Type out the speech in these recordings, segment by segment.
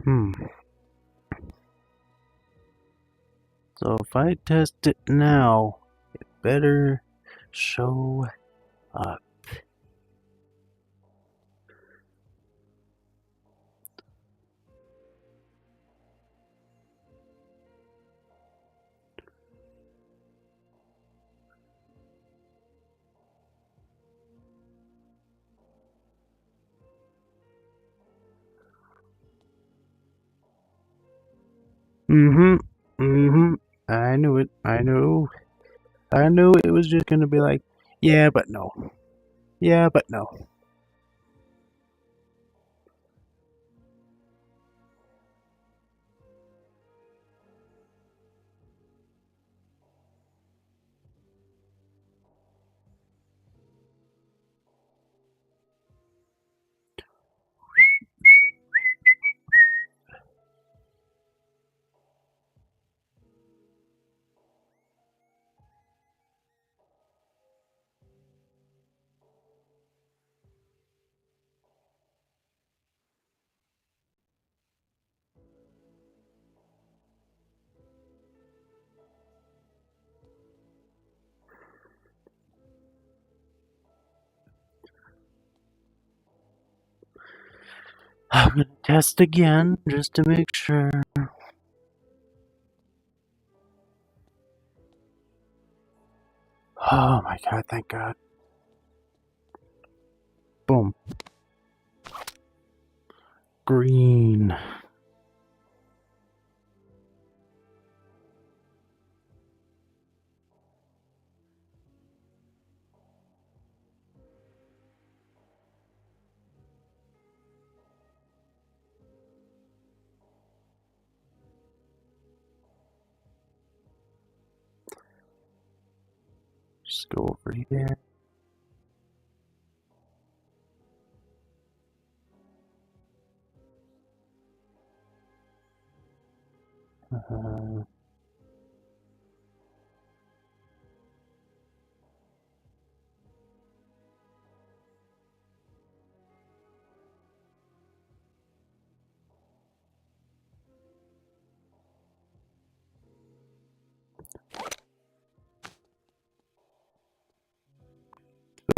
Hmm. So if I test it now, it better show up. Mm-hmm. Mm-hmm. I knew it. I knew. I knew it was just gonna be like, yeah, but no. Yeah, but no. I'm gonna test again just to make sure. Oh my god, thank god. Boom. Green. Just go over here. Uh,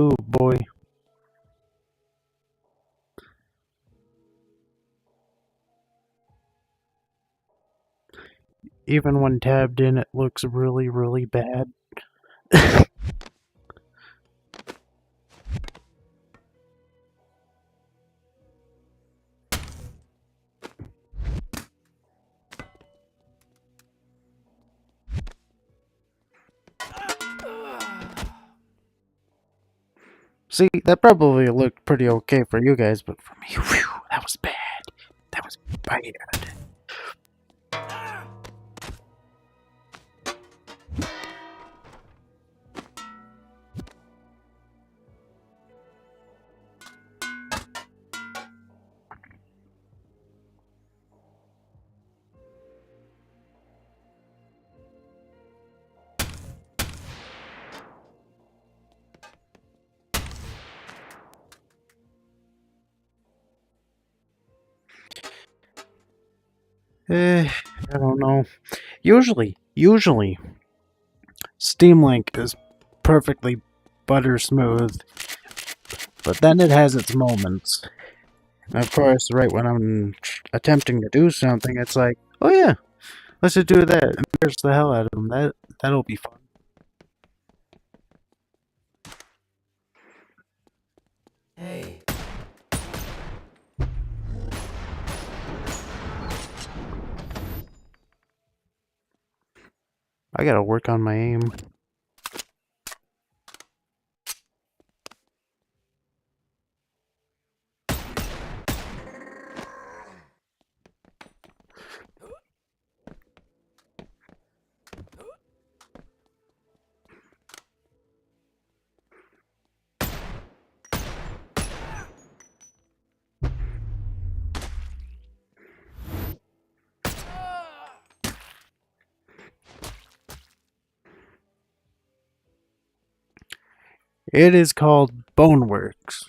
oh boy. Even when tabbed in, it looks really, really bad. See, that probably looked pretty okay for you guys, but for me, whew, that was bad. That was bad. I don't know. Usually, Steam Link is perfectly butter smooth, but then it has its moments. And of course, right when I'm attempting to do something, it's like, oh yeah, let's just do that. Embarrass the hell out of them. That'll be fun. Hey. I gotta work on my aim. It is called BONEWORKS,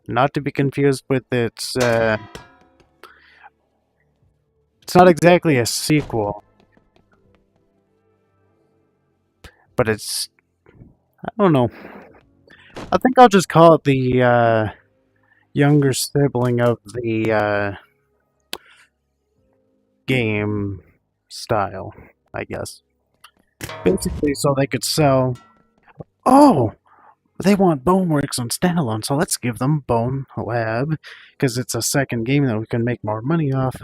not to be confused with its It's not exactly a sequel, but it's, I don't know. I think I'll just call it the younger sibling of the game style, I guess. Basically, so they could sell. Oh, they want BONEWORKS on standalone, so let's give them Bone Lab because it's a second game that we can make more money off,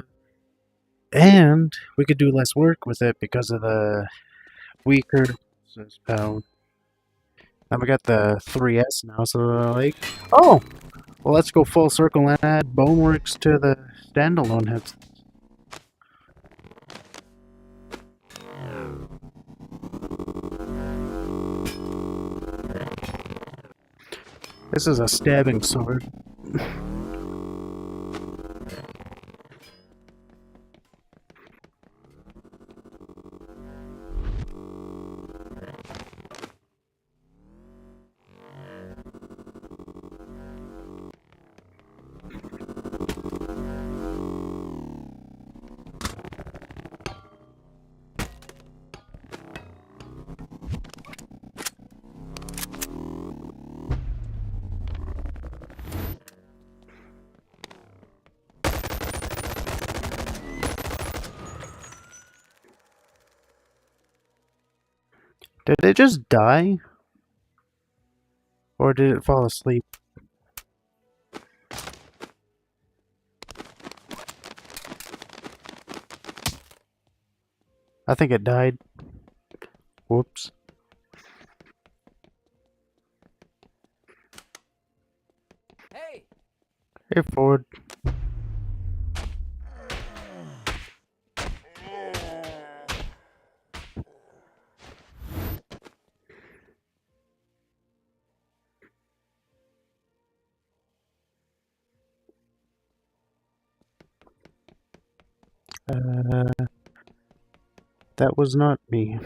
and we could do less work with it because of the weaker pound. And we got the 3S now, so like, oh, well, let's go full circle and add BONEWORKS to the standalone heads. This is a stabbing sword. Did it just die? Or did it fall asleep? I think it died. Whoops. Hey! Hey, Ford. That was not me.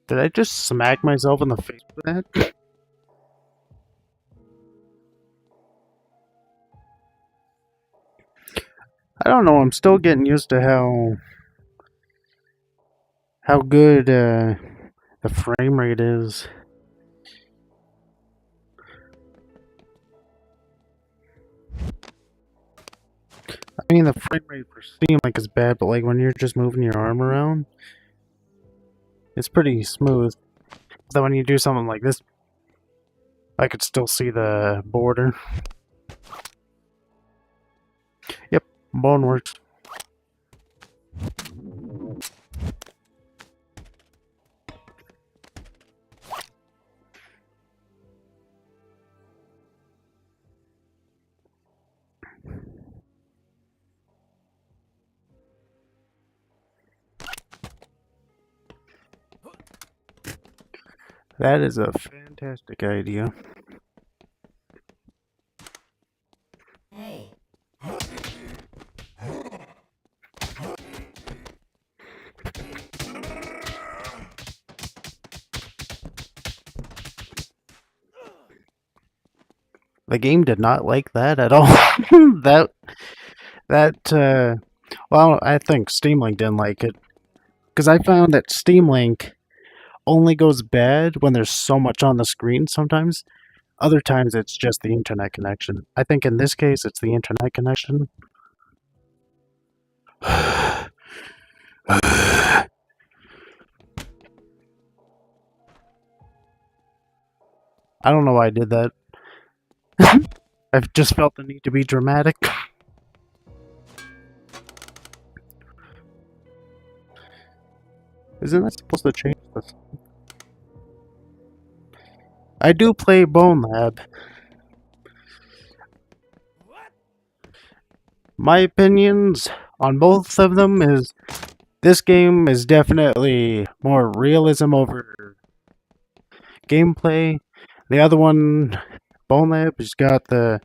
Did I just smack myself in the face with that? I don't know, I'm still getting used to how good the frame rate is. I mean, the frame rate for Steam like is bad, but like when you're just moving your arm around, it's pretty smooth. Then when you do something like this, I could still see the border. Yep, BONEWORKS. That is a fantastic idea. Hey! The game did not like that at all. that well, I think Steam Link didn't like it because I found that Steam Link only goes bad when there's so much on the screen sometimes. Other times it's just the internet connection. I think in this case it's the internet connection. I don't know why I did that. I've just felt the need to be dramatic. Isn't that supposed to change this? I do play Bone Lab. My opinions on both of them is this game is definitely more realism over gameplay. The other one, Bone Lab, has got the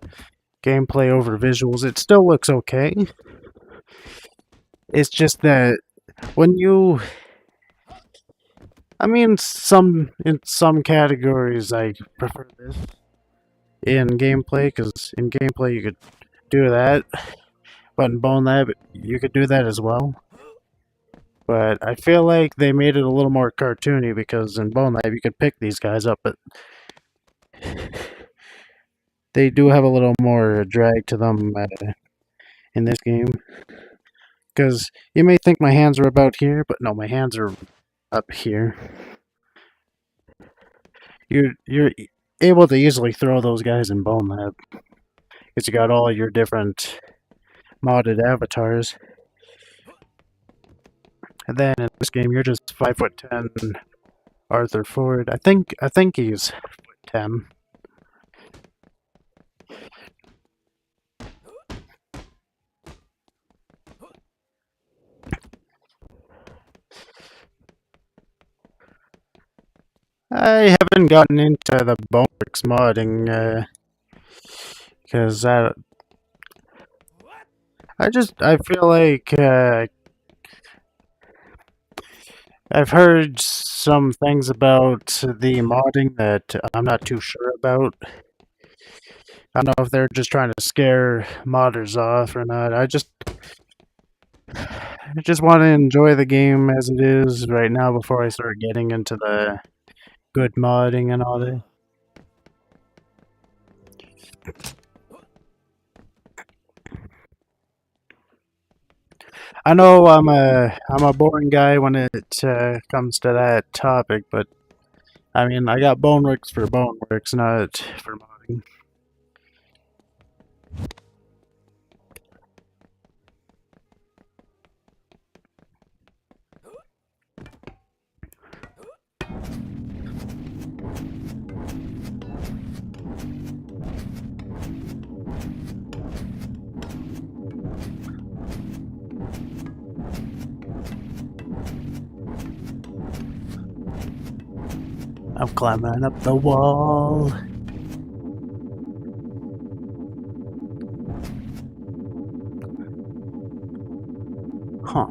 gameplay over visuals. It still looks okay. It's just that when you I mean, in some categories, I prefer this in gameplay, because in gameplay you could do that, but in Bone Lab you could do that as well. But I feel like they made it a little more cartoony, because in Bone Lab you could pick these guys up, but they do have a little more drag to them in this game. Because you may think my hands are about here, but no, my hands are up here. You're able to easily throw those guys in Bone Lab, because you got all your different modded avatars. And then in this game, you're just 5'10" Arthur Ford. I think he's 10. I haven't gotten into the BONEWORKS modding because I feel like I've heard some things about the modding that I'm not too sure about. I don't know if they're just trying to scare modders off or not. I just want to enjoy the game as it is right now before I start getting into the good modding and all that. I know I'm a boring guy when it comes to that topic, but I mean I got BONEWORKS for BONEWORKS, not for modding. I'm climbing up the wall. Huh.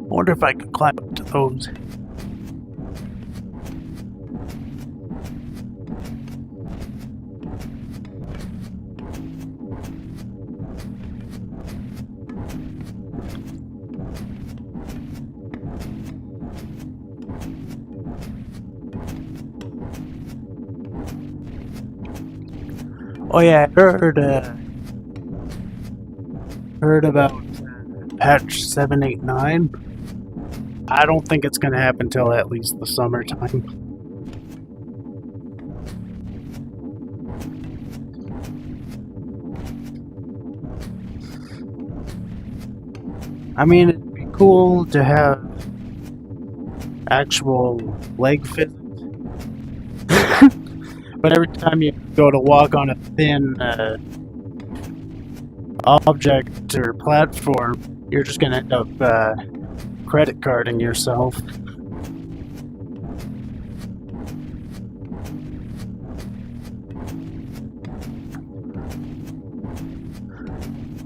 I wonder if I could climb up to those. Oh yeah, I heard about patch 789. I don't think it's gonna happen till at least the summertime. I mean, it'd be cool to have actual leg physics, but every time you go to walk on a thin object or platform, you're just gonna end up credit carding yourself.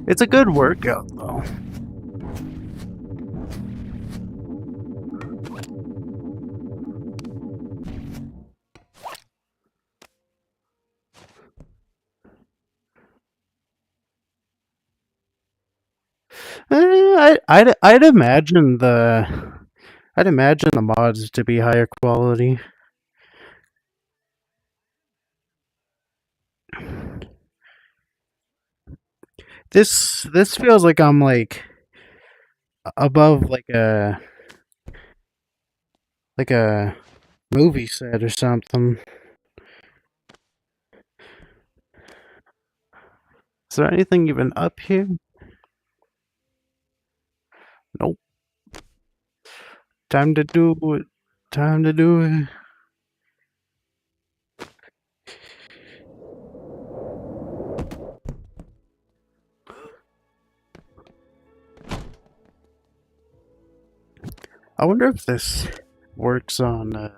It's a good workout, though. I'd imagine the mods to be higher quality. This feels like I'm like above like a movie set or something. Is there anything even up here? Nope. Time to do it. Time to do it. I wonder if this works on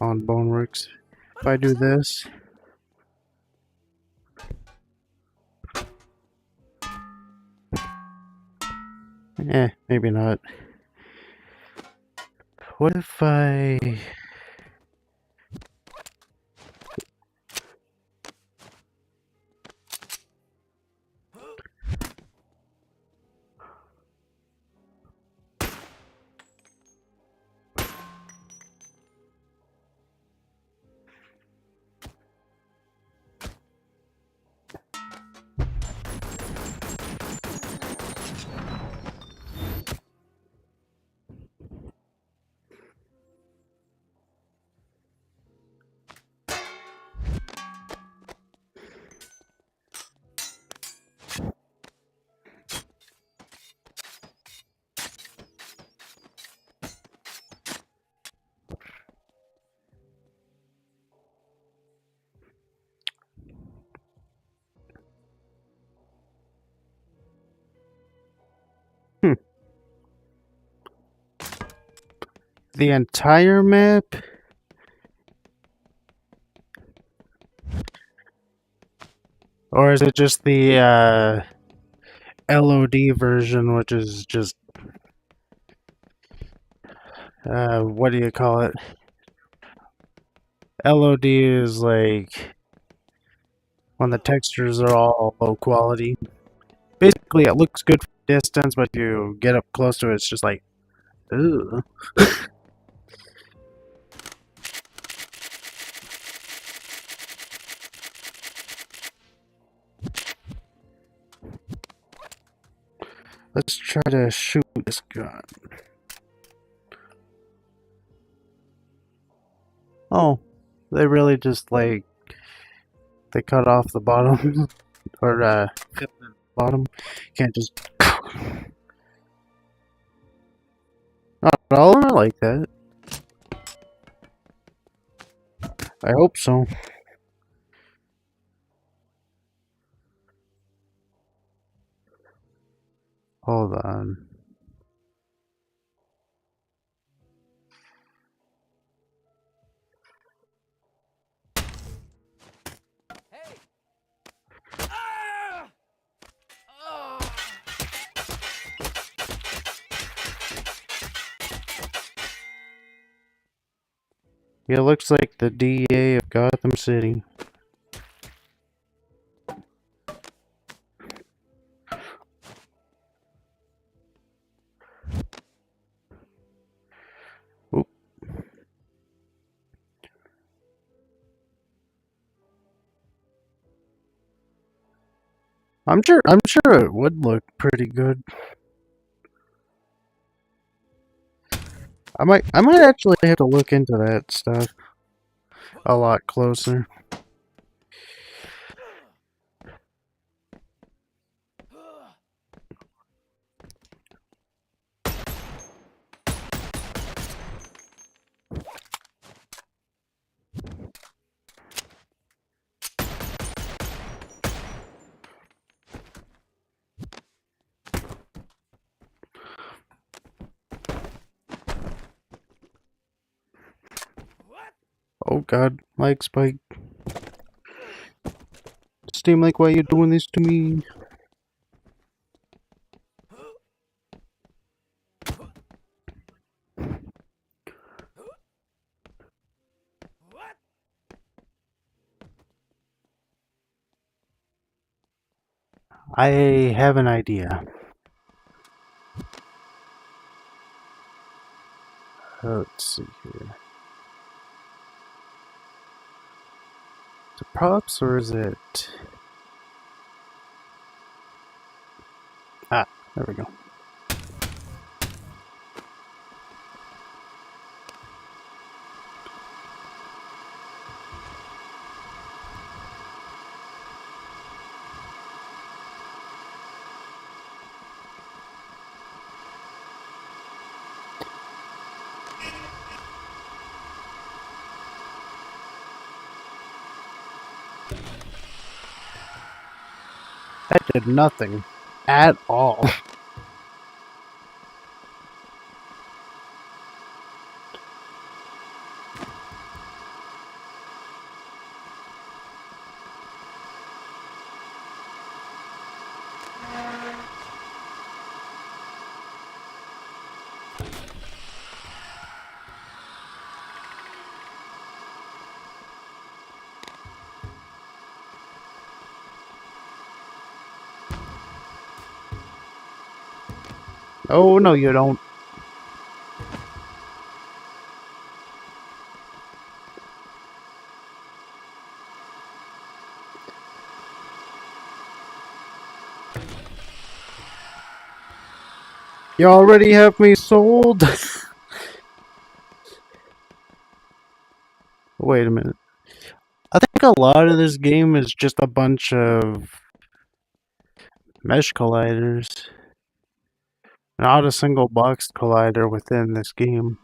BONEWORKS. If I do this. Maybe not. What if I... Hmm. The entire map? Or is it just the LOD version, which is just... what do you call it? LOD is like when the textures are all low quality. Basically, it looks good from distance, but if you get up close to it, it's just like, ooh. Let's try to shoot this gun. Oh, they really just like they cut off the bottom or fit the bottom. Can't just. Not all of them are like that. I hope so. Hold on. Hey! Ah! Ah! It looks like the DA of Gotham City. Oop. I'm sure it would look pretty good. I might actually have to look into that stuff a lot closer. What? Oh god, like Spike. Steam like, why you doing this to me? What? I have an idea. Let's see here. Is it props or is it... Ah, there we go. That did nothing. At all. Oh, no, you don't. You already have me sold. Wait a minute. I think a lot of this game is just a bunch of mesh colliders. Not a single box collider within this game.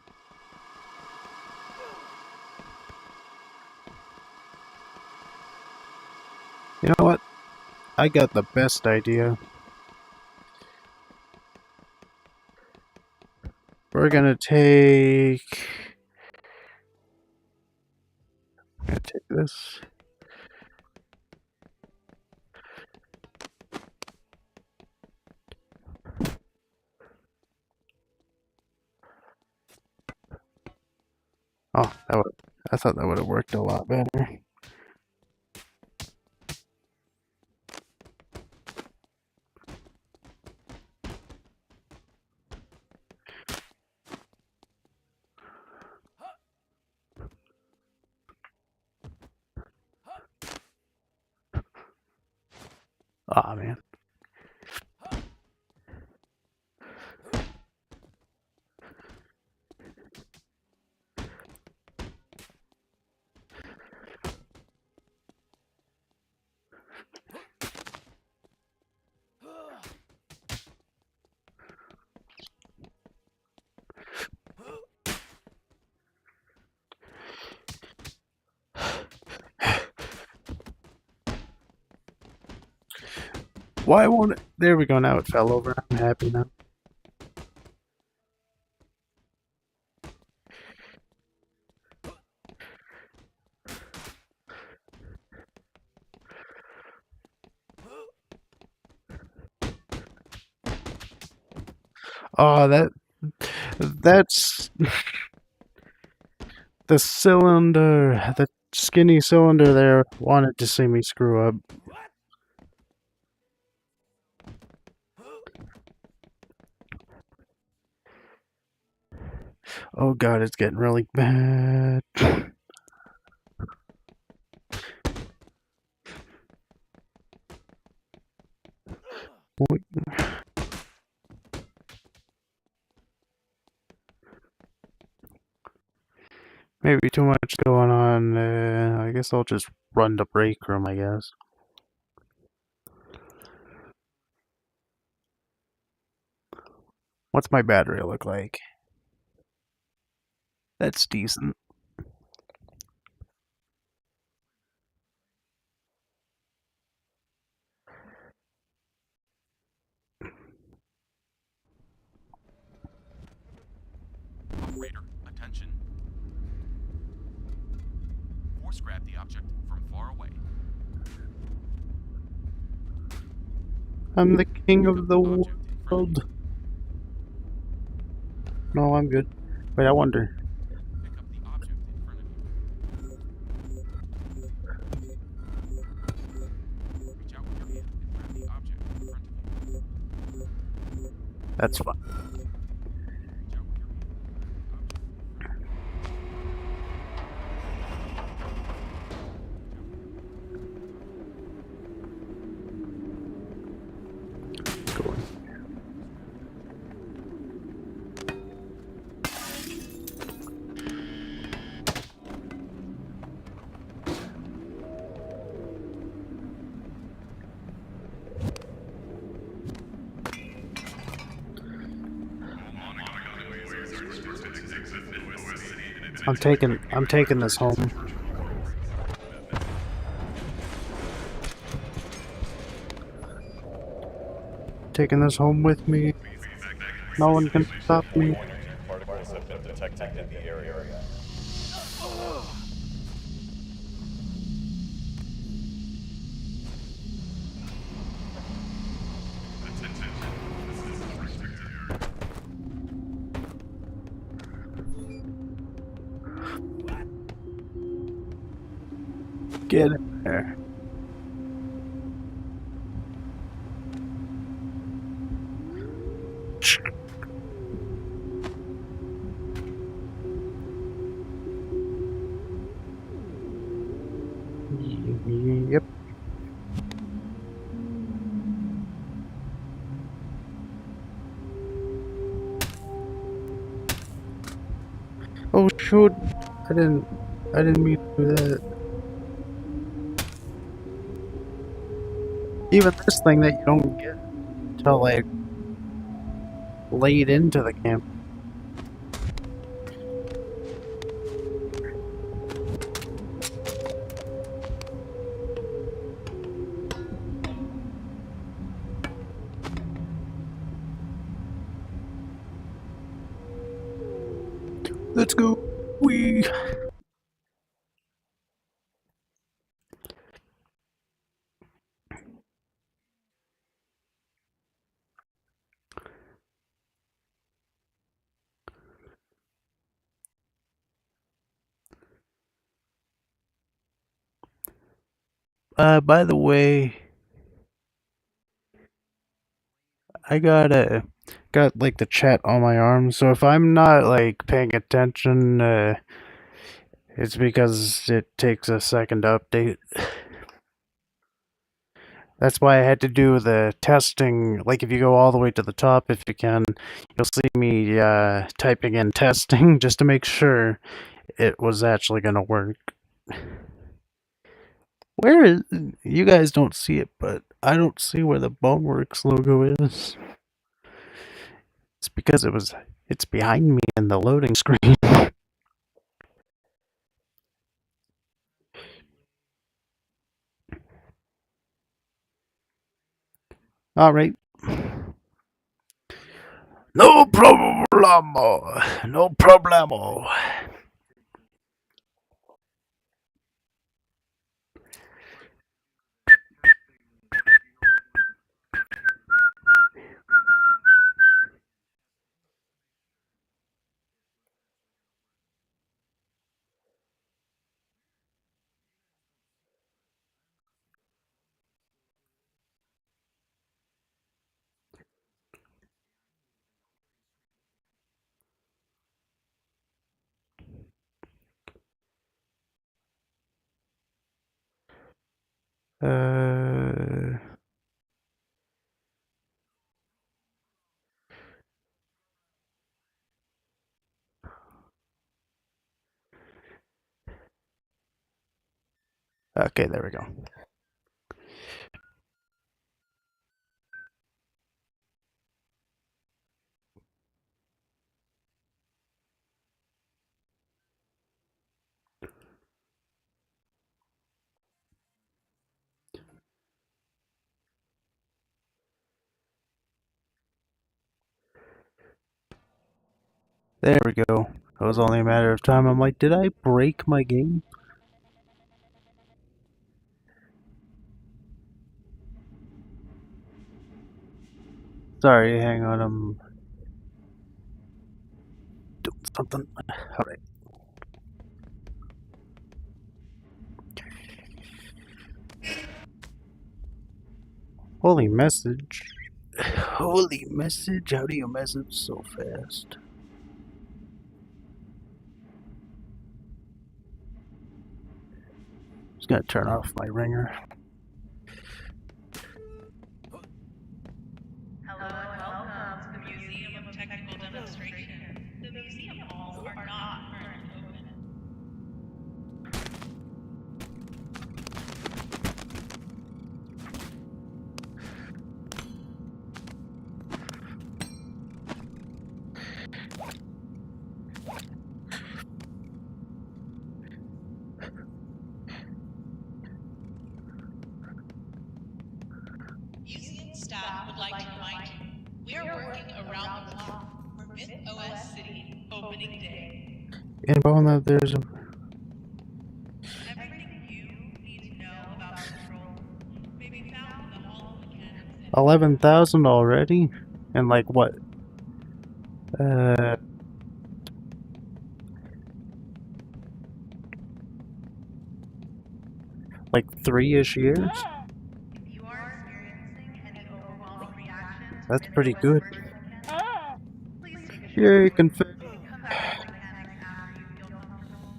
You know what? I got the best idea. We're gonna take this. Oh, I thought that would have worked a lot better. Aw, man. Why won't it? There we go. Now it fell over. I'm happy now. Oh, that's the cylinder. The skinny cylinder there wanted to see me screw up. What? Oh god, it's getting really bad. Maybe too much going on. I guess I'll just run the break room, I guess. What's my battery look like? That's decent. Operator, attention. Force grab the object from far away. I'm the king Pick of up the object in front of world. No, I'm good. Wait, I wonder. you. Pick up the object in front of you. Reach out with your hand and grab the object in front of you. That's fun. Reach out with your hand and grab the object Cool. I'm taking this home. Taking this home with me. No one can stop me. Particles have been detected in the area. Get in there. Yep. Oh shoot! I didn't mean to do that. Even this thing that you don't get till like late into the camp. Let's go. Wee. By the way, I got like the chat on my arm, so if I'm not like paying attention, it's because it takes a second to update. That's why I had to do the testing. Like, if you go all the way to the top, if you can, you'll see me typing in testing just to make sure it was actually gonna work. Where is... You guys don't see it, but I don't see where the BONEWORKS logo is. It's because it's behind me in the loading screen. Alright. No problemo. No problemo. Uh... Okay, there we go. There we go. It was only a matter of time. I'm like, did I break my game? Sorry, hang on, I'm doing something. Alright. Holy message. Holy message, how do you message so fast? Just gonna turn off my ringer. Hello and welcome to the Museum of Technical Demonstration. The museum halls are not currently open. Museum staff would like to remind you, we are working around the clock for Myth OS City opening day. And on that, there's a Everything you need to know about control may be found in the Hall of Mechanics. 11,000 already? And like what? Like 3-ish years? If you are experiencing any overwhelming reaction to That's Myth pretty OS good. mechanics, please take a short Yay, break. confetti. You can come back to the mechanics after you feel comfortable.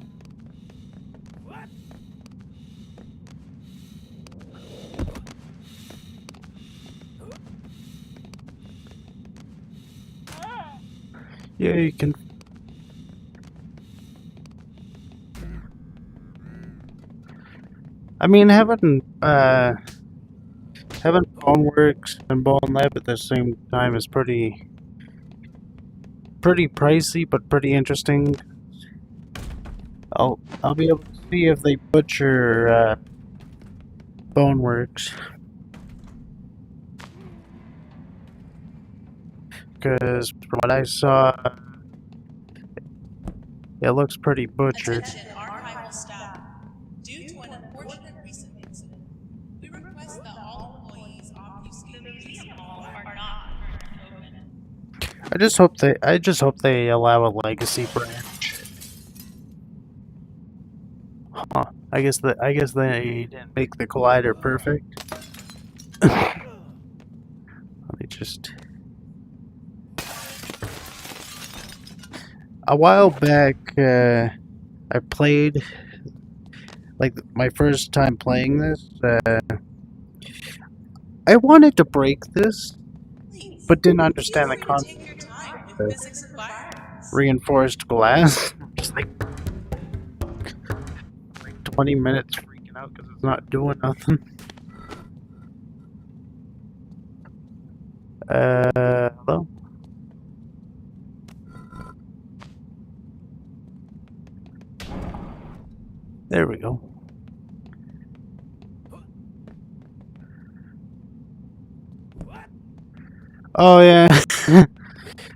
What? Yeah, you can. I mean, having BONEWORKS and Bone Lab at the same time is pretty pricey, but pretty interesting. I'll be able to see if they butcher BONEWORKS, because from what I saw, it looks pretty butchered. Attention archival staff. Due to an unfortunate recent incident, we request that all employees obfuscate the museum halls are not currently open. I just hope they allow a legacy branch. Huh. I guess they didn't make the collider perfect. Let me just. A while back, I played, like, my first time playing this. I wanted to break this, Please, but didn't understand the feel free to concept take your time of with physics environments. reinforced glass. Just like 20 minutes freaking out because it's not doing nothing. Hello? There we go. Oh yeah.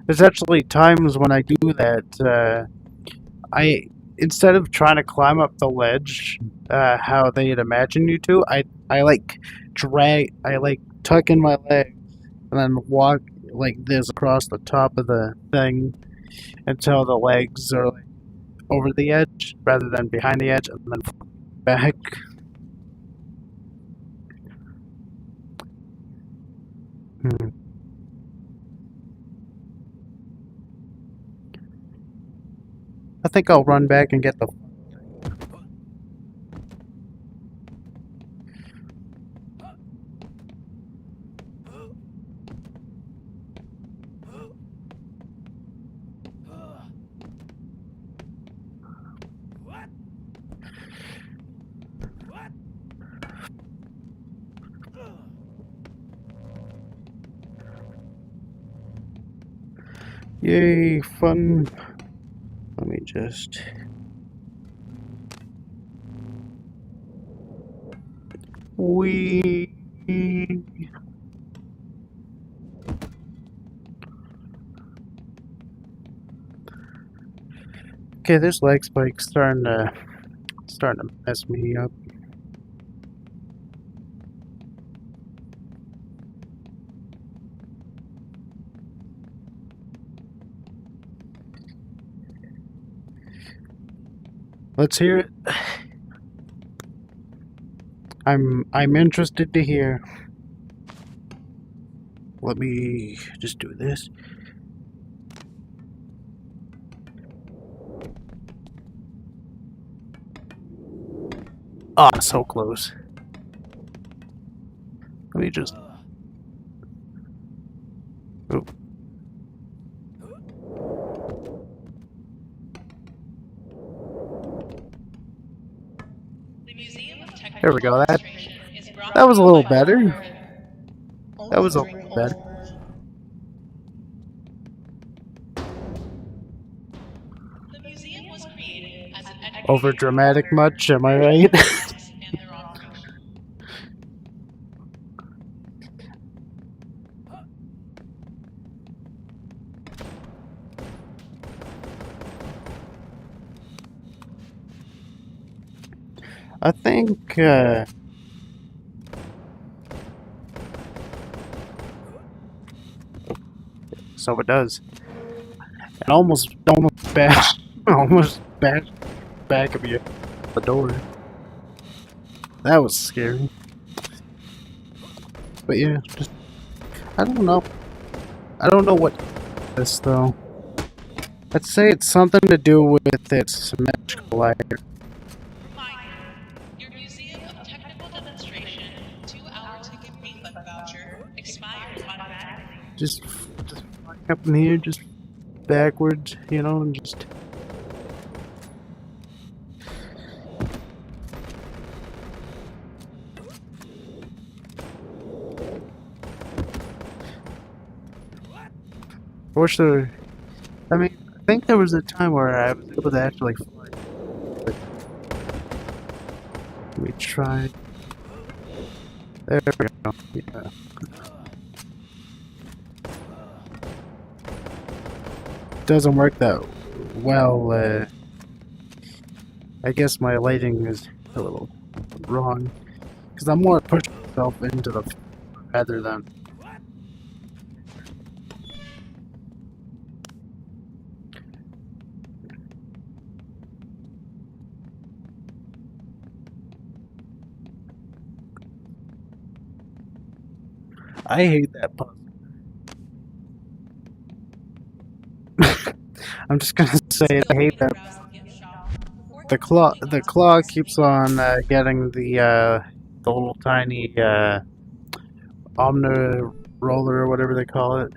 There's actually times when I do that. I instead of trying to climb up the ledge, how they'd imagine you to, I like tuck in my legs and then walk like this across the top of the thing until the legs are like over the edge rather than behind the edge, and then back. Hmm. I think I'll run back and get the. What? What? Yay, fun. Let me just. Wee. Okay, this leg spike's starting to mess me up. Let's hear it. I'm interested to hear. Let me just do this. Ah, so close. Let me just. Oh, The Museum of Technical there we go. Demonstration is brought That to was a you little by better. That Only was a during little polls. better. The museum was created as an educational Over dramatic program much, am I for right? scientists and their operation. I think. So it does. And almost bash, almost back of you, the door. That was scary. But yeah, just I don't know. I don't know what this though. Let's say it's something to do with its symmetrical lighter. Reminder, your Museum of Technical Demonstration 2-hour ticket refund voucher expires automatically. Just flying up in here, just backwards, you know, and just... I wish there... I mean, I think there was a time where I was able to actually fly. But let me try. There we go. Yeah. Doesn't work that well. I guess my lighting is a little wrong. Because I'm more pushing myself into the rather than... I hate that puzzle. I'm just gonna say it, I hate that. The claw keeps on getting the little tiny omni roller or whatever they call it.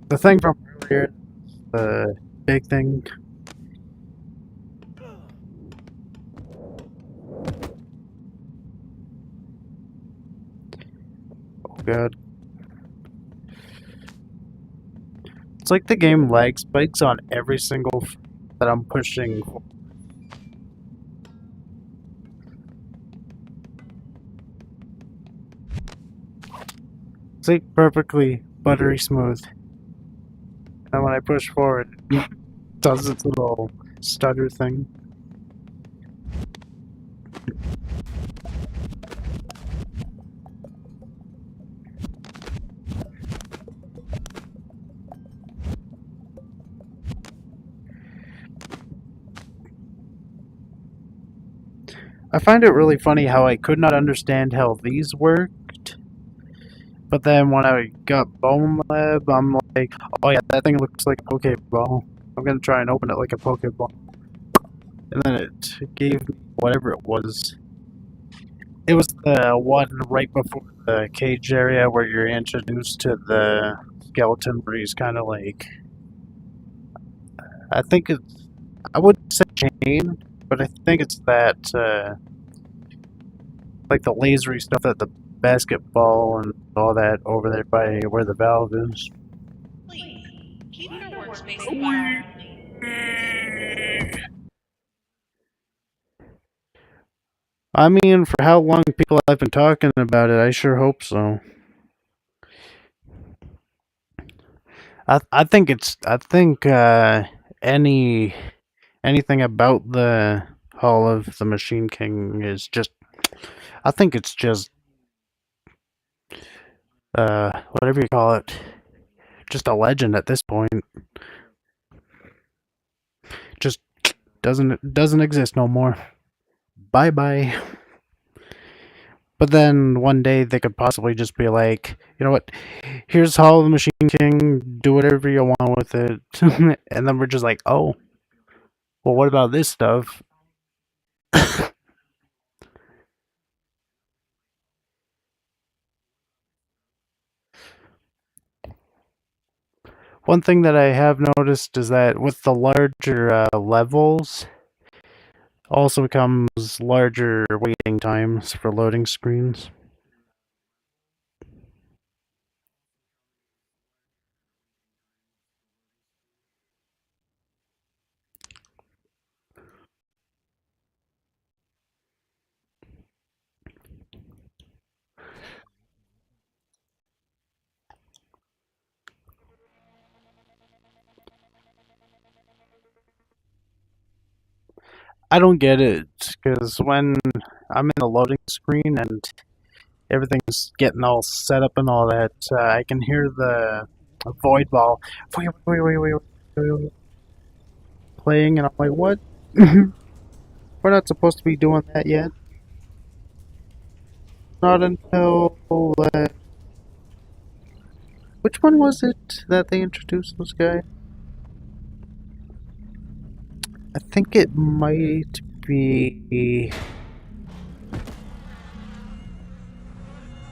The thing from earlier, the big thing. Oh god. It's like the game lag spikes on every single that I'm pushing. It's like perfectly buttery smooth. And when I push forward, it does its little stutter thing. I find it really funny how I could not understand how these worked, but then when I got Bone Lab, I'm like, oh yeah, that thing looks like a Pokeball. I'm gonna try and open it like a Pokeball. And then it gave me whatever it was. It was the one right before the cage area where you're introduced to the skeleton where he's kind of like... I think it's... I wouldn't say chain, but I think it's that, like the lasery stuff that the basketball and all that over there by where the valve is. Please, keep your workspace environment. I mean, for how long people have been talking about it, I sure hope so. I think anything about the Hall of the Machine King is just... I think it's just whatever you call it, just a legend at this point. Just doesn't exist no more. Bye bye. But then one day they could possibly just be like, you know what? Here's Hall of the Machine King. Do whatever you want with it. And then we're just like, oh, well, what about this stuff? One thing that I have noticed is that with the larger levels, also comes larger waiting times for loading screens. I don't get it, because when I'm in the loading screen and everything's getting all set up and all that, I can hear the void ball wait, playing, and I'm like, what? We're not supposed to be doing that yet. Not until... which one was it that they introduced this guy? I think it might be...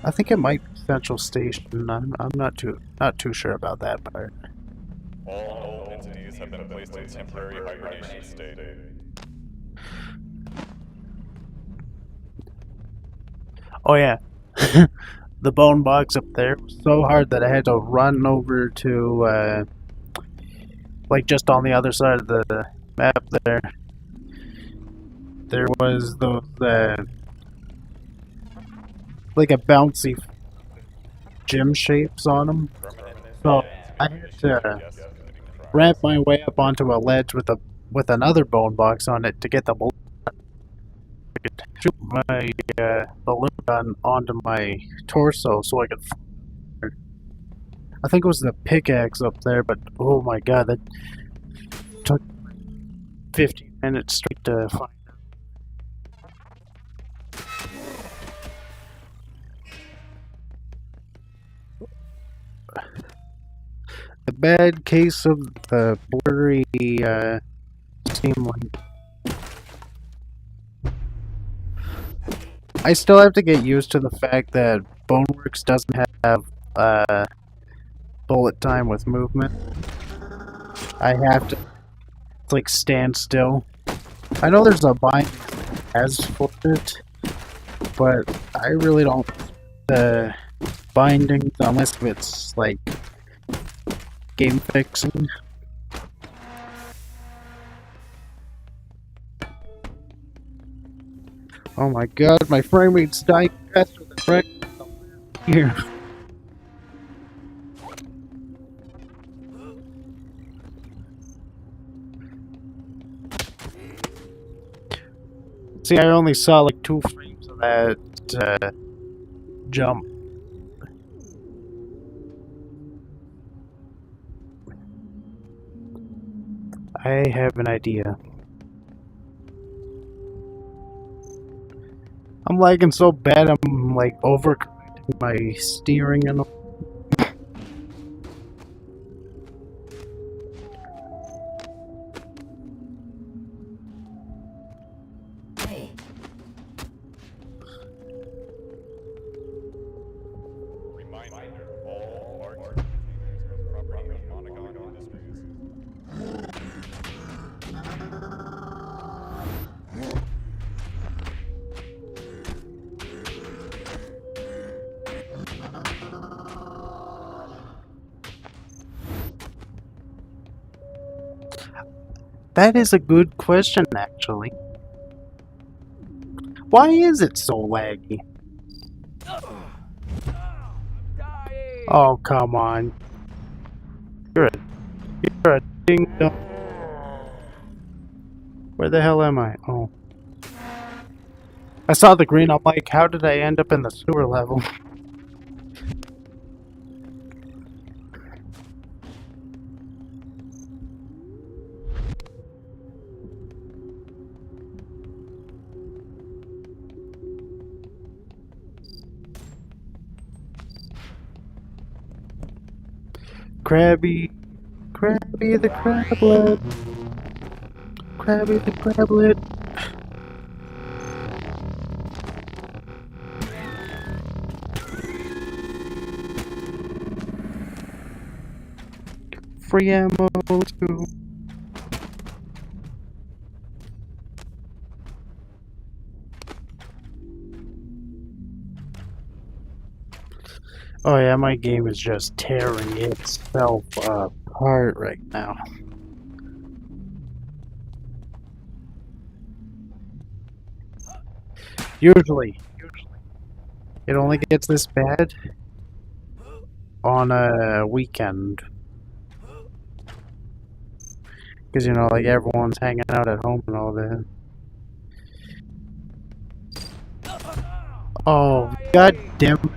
I think it might be Central Station. I'm not too sure about that part. All known entities have been placed in temporary hibernation state. Oh yeah, the bone box up there was so hard that I had to run over to like just on the other side of the map there. There was those like a bouncy gym shapes on them. Permanent So bans I may be had issued to to guests committing crimes. ramp my way up onto a ledge with another bone box on it to get the balloon. I could shoot my balloon gun onto my torso so I could. I think it was the pickaxe up there, but oh my god, that took 15 minutes straight to find. The bad case of the blurry Steam Link. I still have to get used to the fact that BONEWORKS doesn't have bullet time with movement. I have to like stand still. I know there's a bind as for it, but I really don't the bindings unless it's like game fixing. Oh my god, my frame rate's dying faster than right here. See, I only saw like 2 frames of that jump. I have an idea. I'm lagging so bad I'm like overcorrecting my steering and all. Reminder, all large containers are property of Monogon Industries. That is a good question, actually. Why is it so laggy? Dying. Oh, come on. You're a ding dong. Where the hell am I? Oh. I saw the green. I'm like, how did I end up in the sewer level? Krabby. Krabby the crablet. Krabby the crablet. Free ammo, let's go. Oh yeah, my game is just tearing itself apart right now. Usually, it only gets this bad on a weekend. Because, you know, like everyone's hanging out at home and all that. Oh, god damn it.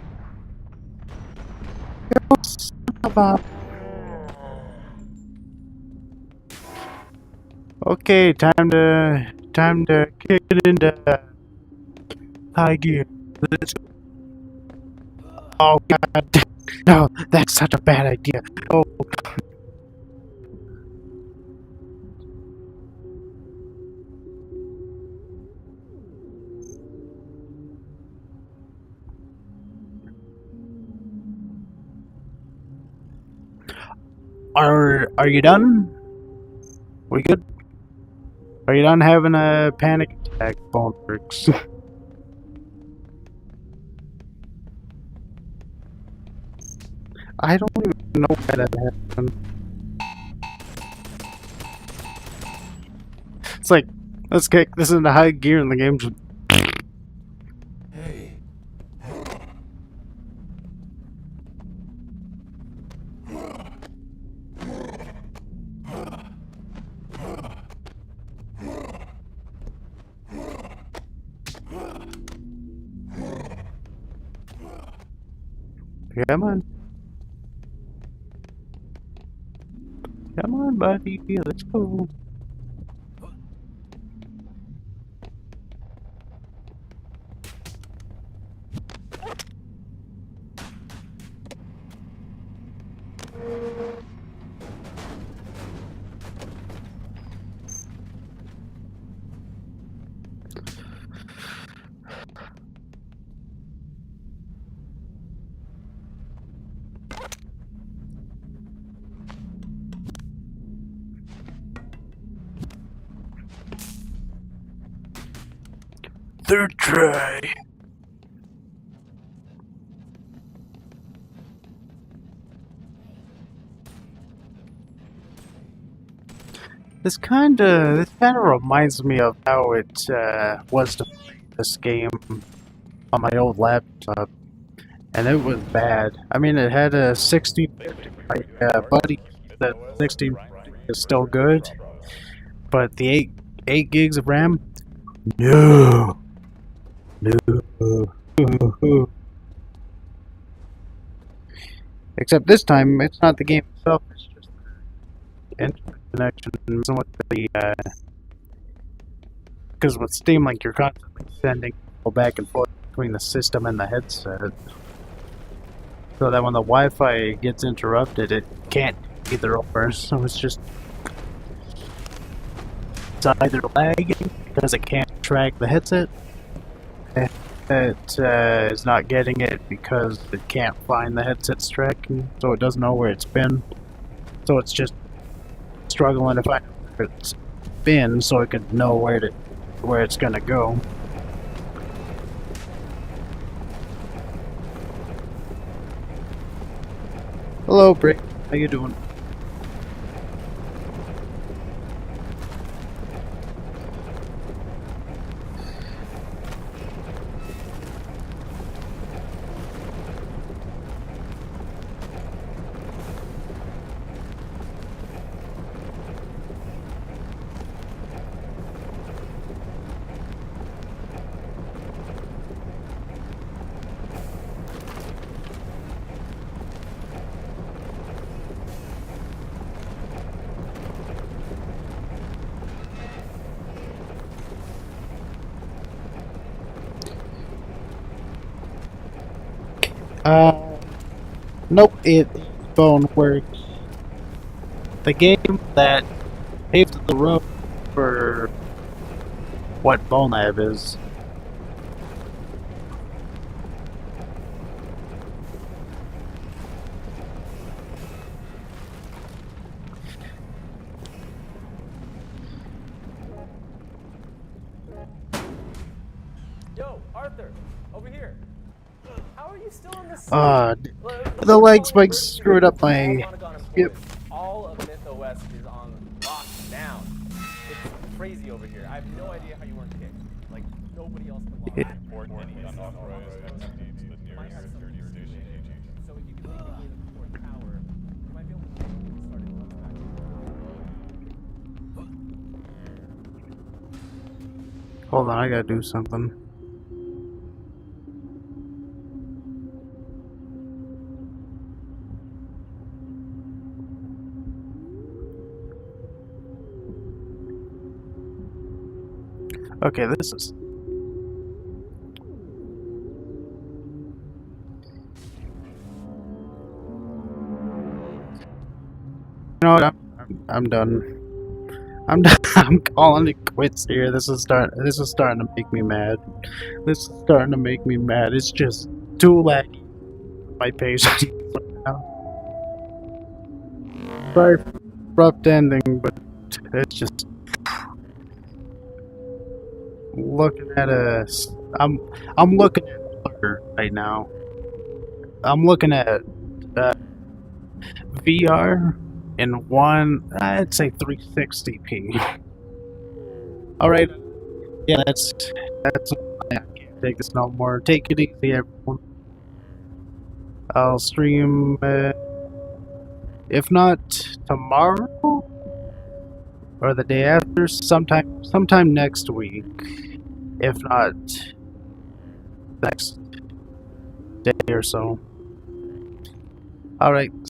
Okay, time to kick it into high gear. Let's go. Oh god, no, that's such a bad idea. Oh, are you done? We good? Are you done having a panic attack, BONEWORKS? I don't even know why that happened. It's like, let's kick this into high gear and the game just... Come on. Come on, buddy. Let's go. Third try. This kinda reminds me of how it was to play this game on my old laptop, and it was bad. I mean, it had a 60. My buddy, that 60 is still good, but the 8 gigs of RAM, no. Except this time, it's not the game itself, it's just the internet connection messing with the, because with Steam Link, you're constantly sending people back and forth between the system and the headset. So that when the Wi-Fi gets interrupted, it can't either over, so it's just... It's either lagging because it can't track the headset, it is not getting it because it can't find the headset's tracking, so it doesn't know where it's been. So it's just struggling to find where it's been so it could know where it's gonna go. Hello, Brick. How you doing? Nope, it's BONEWORKS. The game that paved the road for what BoneLab is. Yo, Arthur, over here. How are you still in the city? The leg spikes screwed up my... Yep. All of Mytho West is on lockdown. It's crazy over here. I have no idea how you weren't kicked. Like, nobody else can log in. Report any unauthorized activity to the nearest security station agent. So if you can make it in the fourth tower, you might be able to get started once back. Hold on, I gotta do something. Okay, this is... You know what? I'm done. I'm done. I'm calling it quits here. This is starting to make me mad. This is starting to make me mad. It's just too laggy for my patience right now. Sorry for the abrupt ending, but It's just looking at I'm looking at Blur right now. I'm looking at VR in I'd say 360p. All right, yeah, that's I can't take this no more. Take it easy, everyone. I'll stream if not tomorrow or the day after, sometime next week. If not next day or so. All right.